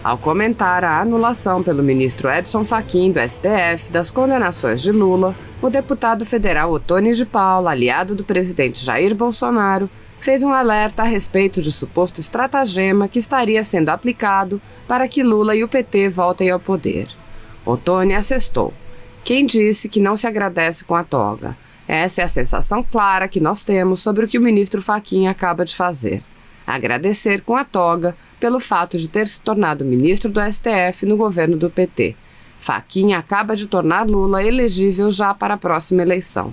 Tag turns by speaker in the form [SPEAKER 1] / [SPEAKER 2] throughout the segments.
[SPEAKER 1] Ao comentar a anulação pelo ministro Edson Fachin do STF das condenações de Lula, o deputado federal Ottoni de Paula, aliado do presidente Jair Bolsonaro, fez um alerta a respeito de suposto estratagema que estaria sendo aplicado para que Lula e o PT voltem ao poder. Ottoni assestou: "Quem disse que não se agradece com a toga? Essa é a sensação clara que nós temos sobre o que o ministro Fachin acaba de fazer. Agradecer com a toga pelo fato de ter se tornado ministro do STF no governo do PT. Fachin acaba de tornar Lula elegível já para a próxima eleição."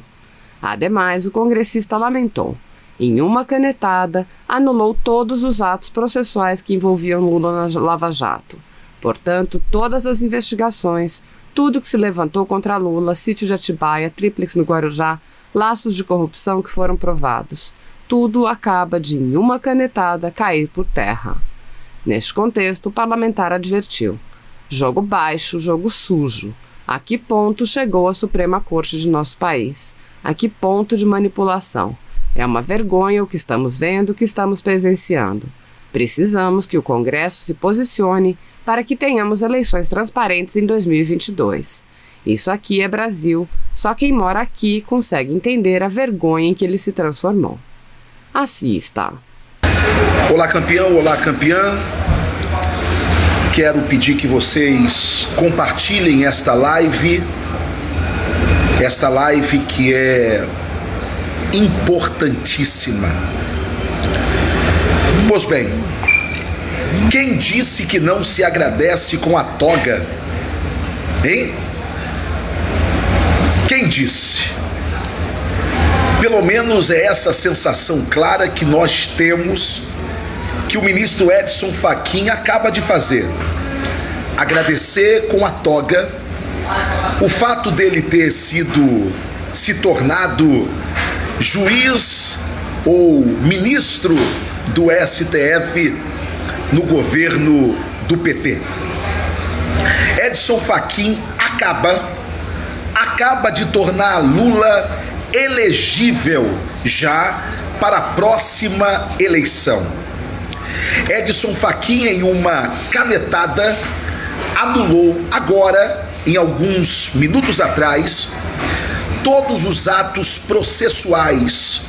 [SPEAKER 1] Ademais, o congressista lamentou: "Em uma canetada, anulou todos os atos processuais que envolviam Lula na Lava Jato. Portanto, todas as investigações, tudo que se levantou contra Lula, sítio de Atibaia, tríplex no Guarujá, laços de corrupção que foram provados, tudo acaba de, em uma canetada, cair por terra." Neste contexto, o parlamentar advertiu: "Jogo baixo, jogo sujo. A que ponto chegou a Suprema Corte de nosso país? A que ponto de manipulação? É uma vergonha o que estamos vendo, o que estamos presenciando. Precisamos que o Congresso se posicione para que tenhamos eleições transparentes em 2022. Isso aqui é Brasil, só quem mora aqui consegue entender a vergonha em que ele se transformou." Assista.
[SPEAKER 2] Olá, campeão, olá, campeã. Quero pedir que vocês compartilhem esta live que é importantíssima. Pois bem, quem disse que não se agradece com a toga? Hein? Quem disse? Pelo menos é essa sensação clara que nós temos que o ministro Edson Fachin acaba de fazer. Agradecer com a toga o fato dele ter se tornado juiz ou ministro do STF no governo do PT. Edson Fachin acaba de tornar Lula elegível já para a próxima eleição. Edson Fachin, em uma canetada, anulou agora, em alguns minutos atrás, todos os atos processuais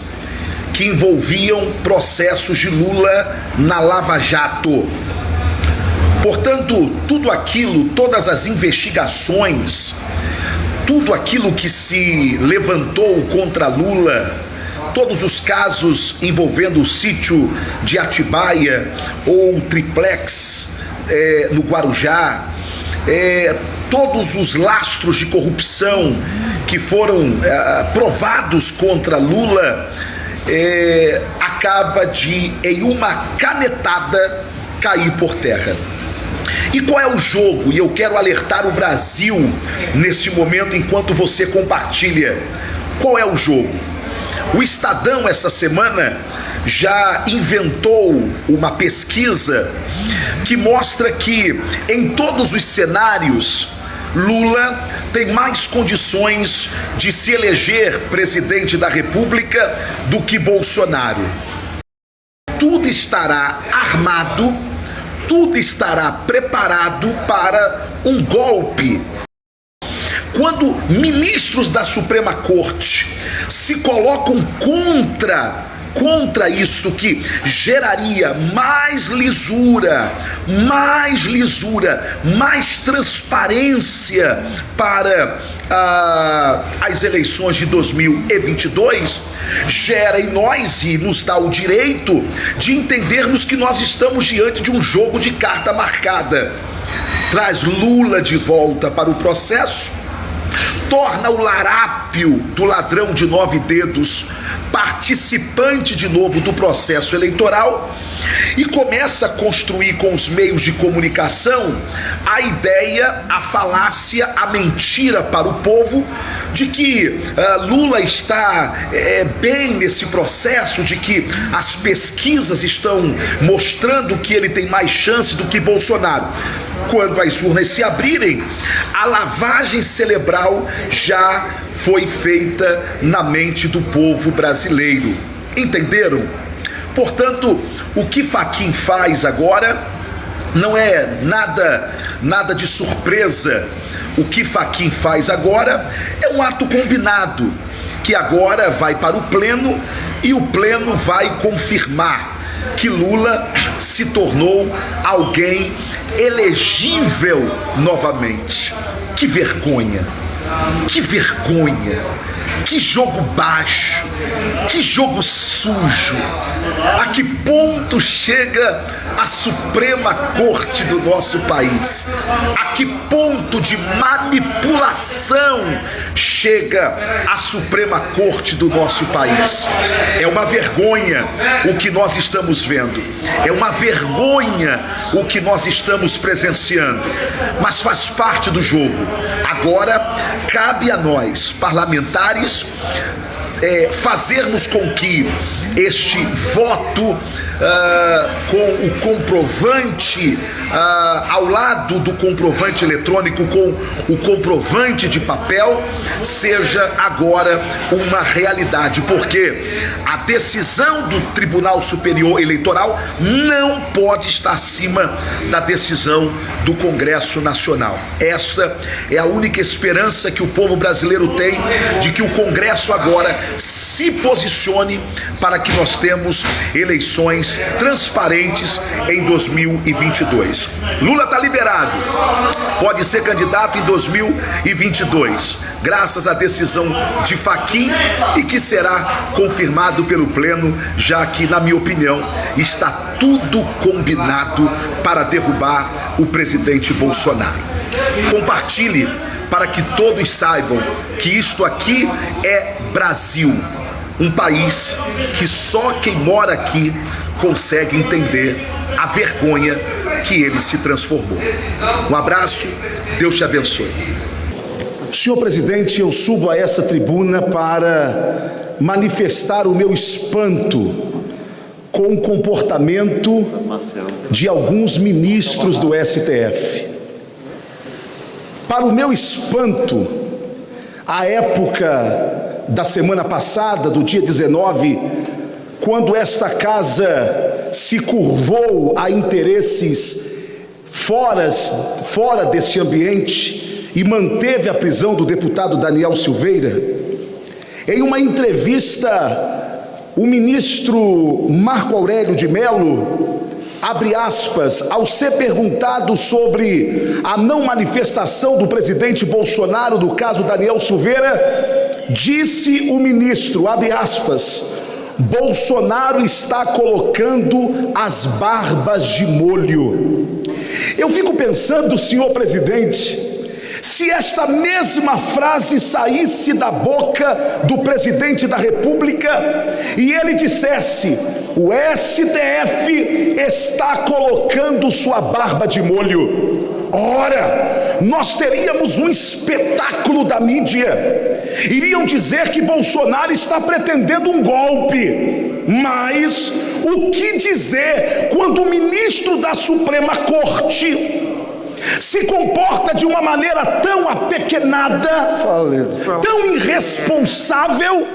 [SPEAKER 2] que envolviam processos de Lula na Lava Jato. Portanto, tudo aquilo, todas as investigações, tudo aquilo que se levantou contra Lula, todos os casos envolvendo o sítio de Atibaia ou o triplex no Guarujá, todos os lastros de corrupção que foram provados contra Lula, acaba de, em uma canetada, cair por terra. E qual é o jogo? E eu quero alertar o Brasil nesse momento enquanto você compartilha. Qual é o jogo? O Estadão, essa semana, já inventou uma pesquisa que mostra que, em todos os cenários, Lula tem mais condições de se eleger presidente da República do que Bolsonaro. Tudo estará armado, tudo estará preparado para um golpe. Quando ministros da Suprema Corte se colocam contra isto que geraria mais lisura, mais transparência para as eleições de 2022, gera em nós e nos dá o direito de entendermos que nós estamos diante de um jogo de carta marcada. Traz Lula de volta para o processo, torna o larápio do ladrão de 9 dedos participante de novo do processo eleitoral e começa a construir com os meios de comunicação a ideia, a falácia, a mentira para o povo de que Lula está bem nesse processo, de que as pesquisas estão mostrando que ele tem mais chance do que Bolsonaro. Quando as urnas se abrirem, a lavagem cerebral já foi feita na mente do povo brasileiro. Entenderam? Portanto, o que Fachin faz agora Não é nada de surpresa. O que Fachin faz agora é um ato combinado, que agora vai para o pleno e o pleno vai confirmar que Lula se tornou alguém elegível novamente. Que vergonha! Que vergonha! Que jogo baixo! Que jogo sujo! A que ponto chega a Suprema Corte do nosso país? A que ponto de manipulação chega a Suprema Corte do nosso país? É uma vergonha o que nós estamos vendo. É uma vergonha o que nós estamos presenciando. Mas faz parte do jogo. Agora, cabe a nós, parlamentares, fazermos com que este voto com o comprovante ao lado do comprovante eletrônico, com o comprovante de papel, seja agora uma realidade, porque a decisão do Tribunal Superior Eleitoral não pode estar acima da decisão do Congresso Nacional. Esta é a única esperança que o povo brasileiro tem, de que o Congresso agora se posicione para que nós temos eleições transparentes em 2022. Lula está liberado, pode ser candidato em 2022, graças à decisão de Fachin, e que será confirmado pelo pleno, já que, na minha opinião, está tudo combinado para derrubar o presidente Bolsonaro. Compartilhe para que todos saibam que isto aqui é Brasil, um país que só quem mora aqui consegue entender a vergonha que ele se transformou. Um abraço, Deus te abençoe.
[SPEAKER 3] Senhor presidente, eu subo a essa tribuna para manifestar o meu espanto com o comportamento de alguns ministros do STF. Para o meu espanto, à época da semana passada, do dia 19, quando esta casa se curvou a interesses fora desse ambiente e manteve a prisão do deputado Daniel Silveira, em uma entrevista, o ministro Marco Aurélio de Mello, abre aspas, ao ser perguntado sobre a não manifestação do presidente Bolsonaro do caso Daniel Silveira, disse o ministro, abre aspas, Bolsonaro está colocando as barbas de molho. Eu fico pensando, senhor presidente, se esta mesma frase saísse da boca do presidente da República e ele dissesse, o STF está colocando sua barba de molho, ora, nós teríamos um espetáculo da mídia. Iriam dizer que Bolsonaro está pretendendo um golpe, mas o que dizer quando o ministro da Suprema Corte se comporta de uma maneira tão apequenada, tão irresponsável,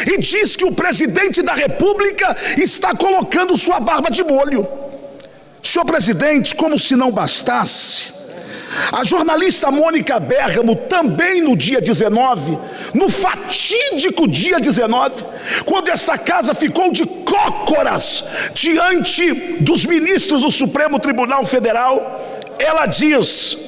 [SPEAKER 3] e diz que o presidente da República está colocando sua barba de molho? Senhor presidente, como se não bastasse, a jornalista Mônica Bergamo, também no dia 19, no fatídico dia 19, quando esta casa ficou de cócoras diante dos ministros do Supremo Tribunal Federal, ela diz,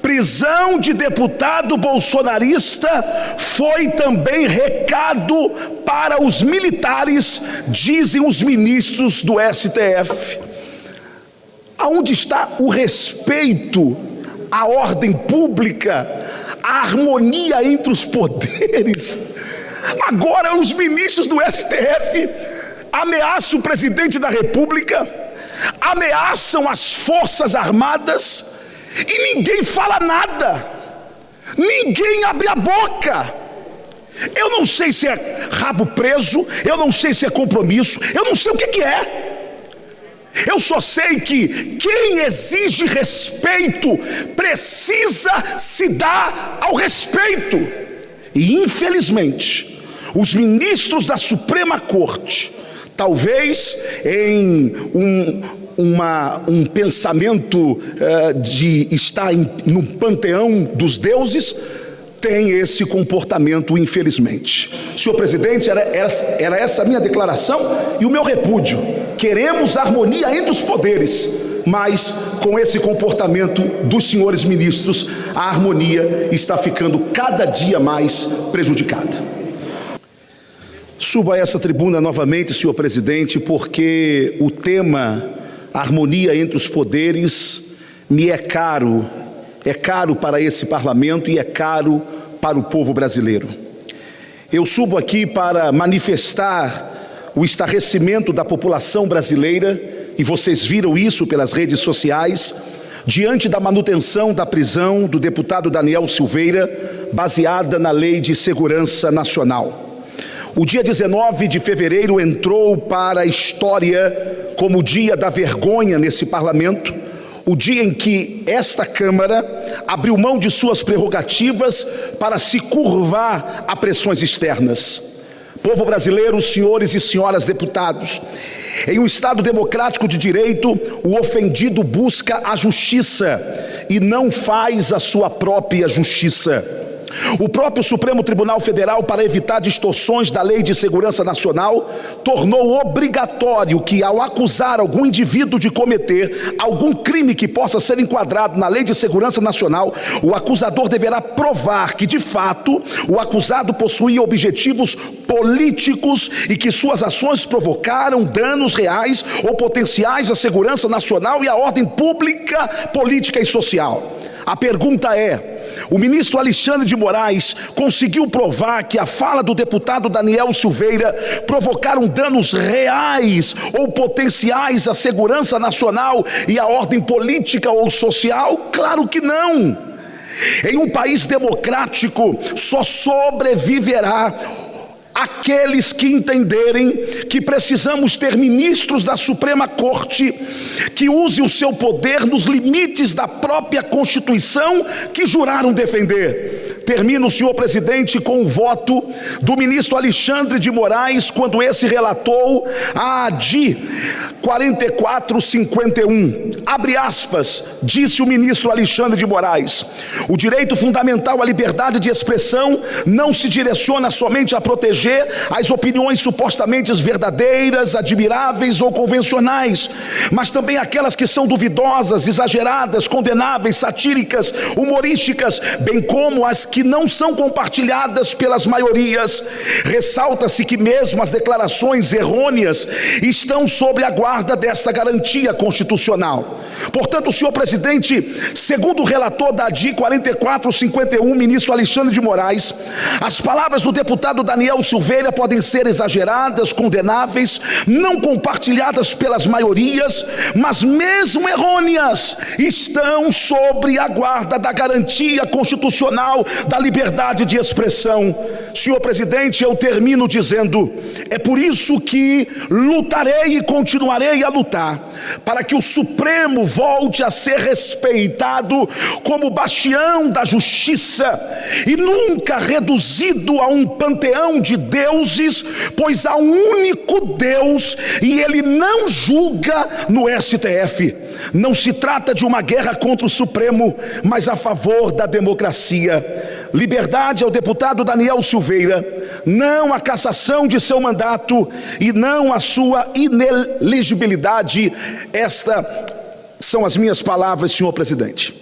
[SPEAKER 3] prisão de deputado bolsonarista foi também recado para os militares, dizem os ministros do STF. Aonde está o respeito à ordem pública, à harmonia entre os poderes? Agora os ministros do STF ameaçam o presidente da República, ameaçam as Forças Armadas e ninguém fala nada, ninguém abre a boca. Eu não sei se é rabo preso, eu não sei se é compromisso, eu não sei o que é. Eu só sei que quem exige respeito precisa se dar ao respeito. E infelizmente, os ministros da Suprema Corte Talvez em um pensamento de estar no panteão dos deuses, tem esse comportamento, infelizmente. Senhor presidente, era essa a minha declaração e o meu repúdio. Queremos harmonia entre os poderes, mas com esse comportamento dos senhores ministros, a harmonia está ficando cada dia mais prejudicada. Subo a essa tribuna novamente, senhor presidente, porque o tema harmonia entre os poderes me é caro para esse parlamento e é caro para o povo brasileiro. Eu subo aqui para manifestar o estarrecimento da população brasileira, e vocês viram isso pelas redes sociais, diante da manutenção da prisão do deputado Daniel Silveira, baseada na Lei de Segurança Nacional. O dia 19 de fevereiro entrou para a história como o dia da vergonha nesse parlamento, o dia em que esta Câmara abriu mão de suas prerrogativas para se curvar a pressões externas. Povo brasileiro, senhores e senhoras deputados, em um Estado democrático de direito, o ofendido busca a justiça e não faz a sua própria justiça. O próprio Supremo Tribunal Federal, para evitar distorções da Lei de Segurança Nacional, tornou obrigatório que, ao acusar algum indivíduo de cometer algum crime que possa ser enquadrado na Lei de Segurança Nacional, o acusador deverá provar que, de fato, o acusado possuía objetivos políticos e que suas ações provocaram danos reais ou potenciais à segurança nacional e à ordem pública, política e social. A pergunta é: o ministro Alexandre de Moraes conseguiu provar que a fala do deputado Daniel Silveira provocaram danos reais ou potenciais à segurança nacional e à ordem política ou social? Claro que não. Em um país democrático, só sobreviverá aqueles que entenderem que precisamos ter ministros da Suprema Corte que usem o seu poder nos limites da própria Constituição que juraram defender. Termino, senhor presidente, com o voto do ministro Alexandre de Moraes, quando esse relatou a ADI 4451. Abre aspas, disse o ministro Alexandre de Moraes: o direito fundamental à liberdade de expressão não se direciona somente a proteger as opiniões supostamente verdadeiras, admiráveis ou convencionais, mas também aquelas que são duvidosas, exageradas, condenáveis, satíricas, humorísticas, bem como as que não são compartilhadas pelas maiorias. Ressalta-se que mesmo as declarações errôneas estão sob a guarda desta garantia constitucional. Portanto, senhor presidente, segundo o relator da ADI 4451, ministro Alexandre de Moraes, as palavras do deputado Daniel Silveira podem ser exageradas, condenáveis, não compartilhadas pelas maiorias, mas mesmo errôneas, estão sobre a guarda da garantia constitucional da liberdade de expressão. Senhor presidente, eu termino dizendo: é por isso que lutarei e continuarei a lutar para que o Supremo volte a ser respeitado como bastião da justiça e nunca reduzido a um panteão de deuses, pois há um único Deus e ele não julga no STF. Não se trata de uma guerra contra o Supremo, mas a favor da democracia. Liberdade ao deputado Daniel Silveira, não a cassação de seu mandato e não a sua inelegibilidade. Estas são as minhas palavras, senhor presidente.